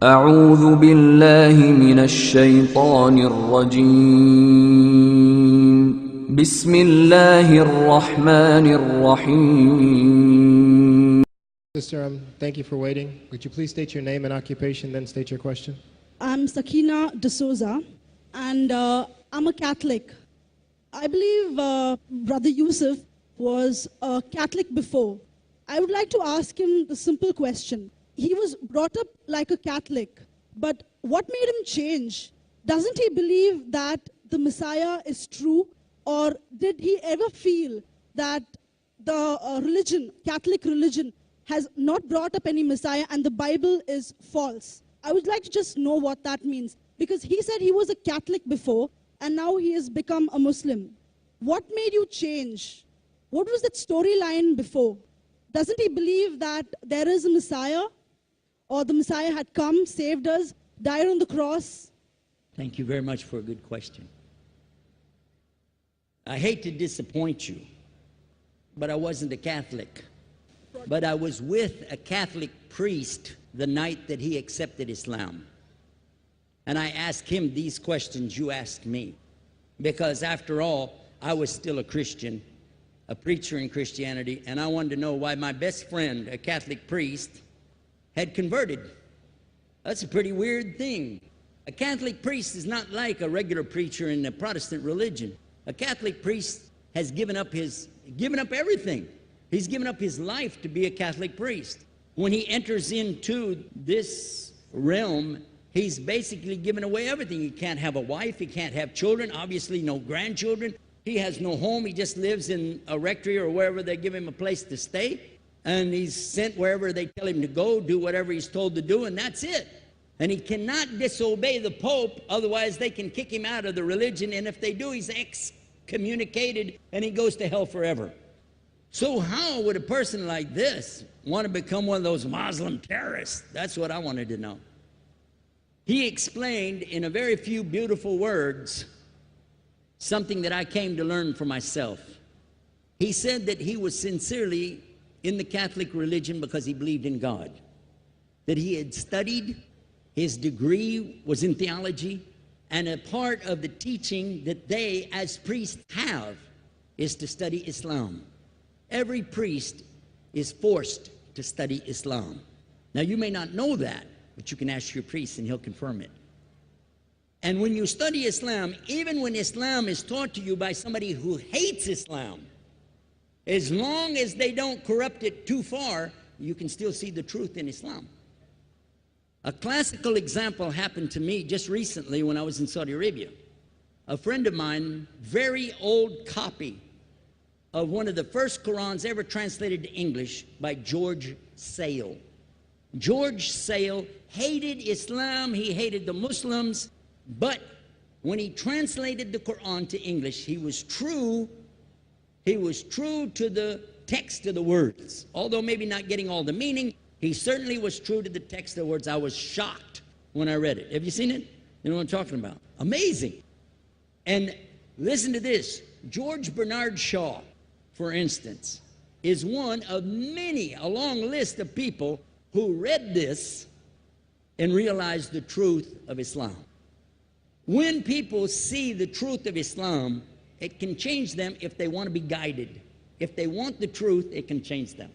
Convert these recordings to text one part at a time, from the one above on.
أعوذ بالله من الشيطان الرجيم بسم الله الرحمن الرحيم. Sister, thank you for waiting. Would you please state your name and occupation, then state your question? I'm Sakina D'Souza, and I'm a Catholic. I believe Brother Yusuf was a Catholic before. I would like to ask him the simple question. He was brought up like a Catholic, but what made him change? Doesn't he believe that the Messiah is true, or did he ever feel that the Catholic religion, has not brought up any Messiah and the Bible is false? I would like to just know what that means, because he said he was a Catholic before and now he has become a Muslim. What made you change? What was that storyline before? Doesn't he believe that there is a Messiah, or the Messiah had come, saved us, died on the cross? Thank you very much for a good question. I hate to disappoint you, but I wasn't a Catholic. But I was with a Catholic priest the night that he accepted Islam. And I asked him these questions you asked me. Because after all, I was still a Christian, a preacher in Christianity, and I wanted to know why my best friend, a Catholic priest, had converted. That's a pretty weird thing. A Catholic priest is not like a regular preacher in the Protestant religion. A Catholic priest has given up everything. He's given up his life to be a Catholic priest. When he enters into this realm, he's basically given away everything. He can't have a wife, he can't have children, obviously no grandchildren. He has no home, he just lives in a rectory or wherever they give him a place to stay. And he's sent wherever they tell him to go, do whatever he's told to do, and that's it. And he cannot disobey the Pope, otherwise they can kick him out of the religion, and if they do, he's excommunicated and he goes to hell forever. So how would a person like this want to become one of those Muslim terrorists? That's what I wanted to know. He explained in a very few beautiful words something that I came to learn for myself. He said that he was sincerely in the Catholic religion because he believed in God, that he had studied, his degree was in theology, and a part of the teaching that they as priests have is to study Islam. Every priest is forced to study Islam. Now you may not know that, but you can ask your priest and he'll confirm it. And when you study Islam, even when Islam is taught to you by somebody who hates Islam, as long as they don't corrupt it too far, you can still see the truth in Islam. A classical example happened to me just recently when I was in Saudi Arabia. A friend of mine, very old copy of one of the first Qurans ever translated to English by George Sale. George Sale hated Islam, he hated the Muslims, but when he translated the Quran to English, he was true to the text of the words. Although maybe not getting all the meaning, he certainly was true to the text of the words. I was shocked when I read it. Have you seen it? You know what I'm talking about? Amazing. And listen to this. George Bernard Shaw, for instance, is one of many, a long list of people who read this and realized the truth of Islam. When people see the truth of Islam, it can change them if they want to be guided. If they want the truth, it can change them.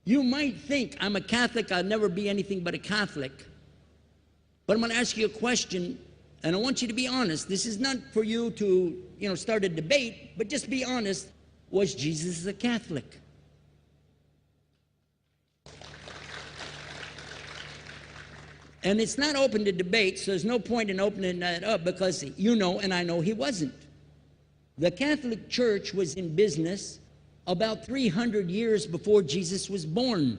You might think, I'm a Catholic, I'll never be anything but a Catholic. But I'm going to ask you a question, and I want you to be honest. This is not for you to, start a debate, but just be honest. Was Jesus a Catholic? And it's not open to debate, so there's no point in opening that up, because you know and I know he wasn't. The Catholic Church was in business about 300 years before Jesus was born.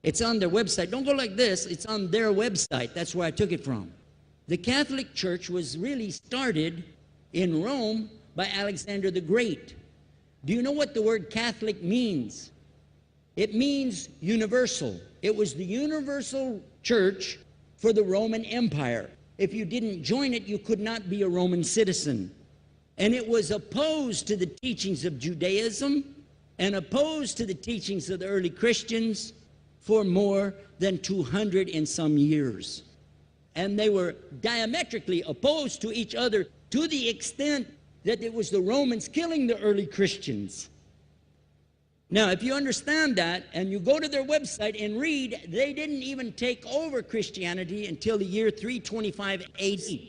It's on their website. Don't go like this. It's on their website. That's where I took it from. The Catholic Church was really started in Rome by Alexander the Great. Do you know what the word Catholic means? It means universal. It was the universal church for the Roman Empire. If you didn't join it, you could not be a Roman citizen. And it was opposed to the teachings of Judaism and opposed to the teachings of the early Christians for more than 200 and some years. And they were diametrically opposed to each other to the extent that it was the Romans killing the early Christians. Now, if you understand that and you go to their website and read, they didn't even take over Christianity until the year 325 AD.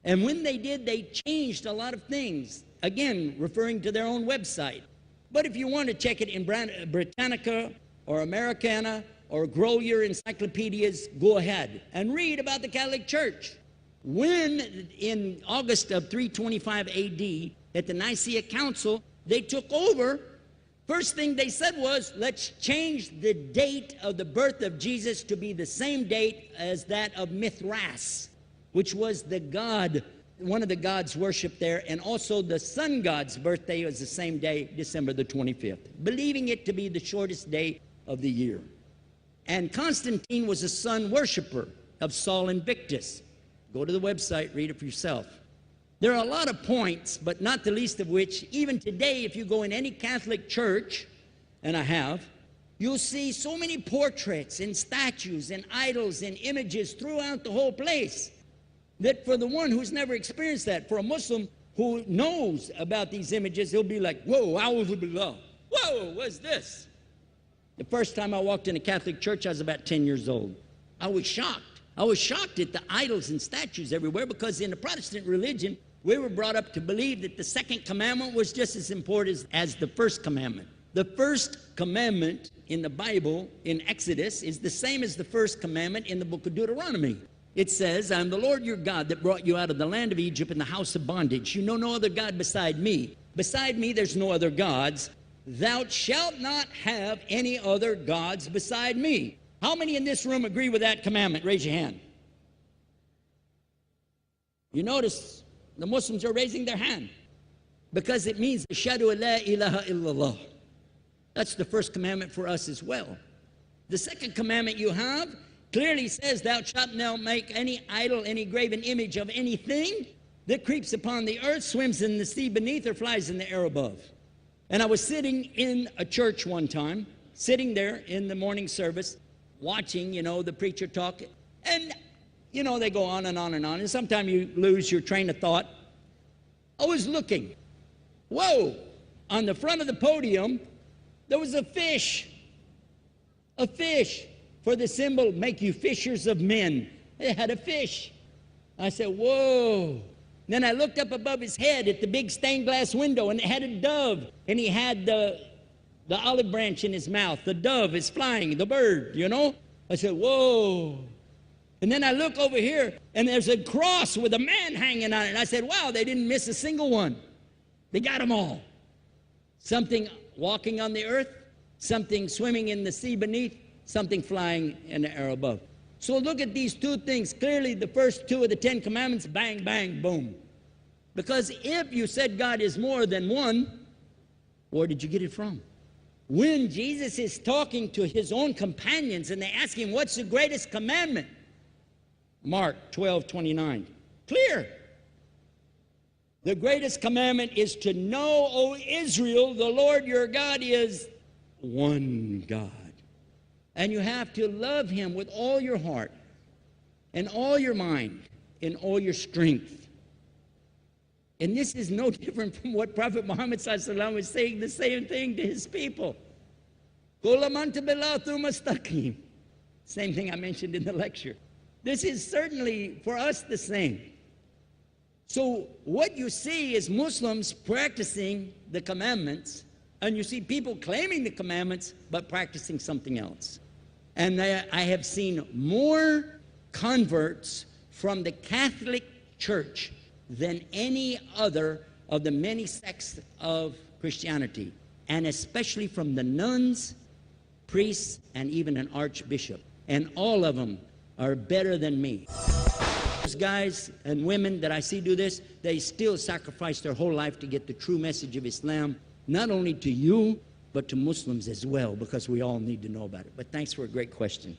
And when they did, they changed a lot of things, again, referring to their own website. But if you want to check it in Britannica or Americana or grow your encyclopedias, go ahead and read about the Catholic Church. When, in August of 325 AD, at the Nicaea Council, they took over, first thing they said was, let's change the date of the birth of Jesus to be the same date as that of Mithras, which was the god, one of the gods worshipped there, and also the sun god's birthday was the same day, December the 25th, believing it to be the shortest day of the year. And Constantine was a sun worshiper of Sol Invictus. Go to the website, read it for yourself. There are a lot of points, but not the least of which, even today, if you go in any Catholic church, and I have, you'll see so many portraits and statues and idols and images throughout the whole place that for the one who's never experienced that, for a Muslim who knows about these images, he'll be like, whoa, a'udhu billah. Whoa, what's this? The first time I walked in a Catholic church, I was about 10 years old. I was shocked. I was shocked at the idols and statues everywhere, because in the Protestant religion, we were brought up to believe that the second commandment was just as important as the first commandment. The first commandment in the Bible, in Exodus, is the same as the first commandment in the book of Deuteronomy. It says, I am the Lord your God that brought you out of the land of Egypt in the house of bondage. You know no other God beside me. Beside me there's no other gods. Thou shalt not have any other gods beside me. How many in this room agree with that commandment? Raise your hand. You notice the Muslims are raising their hand because it means Ashhadu la ilaha illallah. That's the first commandment for us as well. The second commandment you have clearly says, thou shalt not make any idol, any graven image of anything that creeps upon the earth, swims in the sea beneath, or flies in the air above. And I was sitting in a church one time, sitting there in the morning service, watching, the preacher talk, and, they go on and on and on, and sometimes you lose your train of thought. I was looking. Whoa! On the front of the podium, there was a fish. A fish. For the symbol, make you fishers of men. It had a fish. I said, whoa. Then I looked up above his head at the big stained glass window, and it had a dove, and he had the olive branch in his mouth. The dove is flying, the bird, I said, whoa. And then I look over here, and there's a cross with a man hanging on it. I said, wow, they didn't miss a single one. They got them all. Something walking on the earth, something swimming in the sea beneath, something flying in the air above. So look at these two things. Clearly, the first two of the 10 commandments, bang, bang, boom. Because if you said God is more than one, where did you get it from? When Jesus is talking to his own companions and they ask him, what's the greatest commandment? Mark 12:29. Clear. The greatest commandment is to know, O Israel, the Lord your God is one God. And you have to love him with all your heart and all your mind and all your strength. And this is no different from what Prophet Muhammad ﷺ was saying, the same thing to his people. Same thing I mentioned in the lecture. This is certainly for us the same. So what you see is Muslims practicing the commandments, and you see people claiming the commandments but practicing something else. And I have seen more converts from the Catholic Church than any other of the many sects of Christianity, and especially from the nuns, priests, and even an archbishop. And all of them are better than me. Those guys and women that I see do this, they still sacrifice their whole life to get the true message of Islam, not only to you, but to Muslims as well, because we all need to know about it. But thanks for a great question.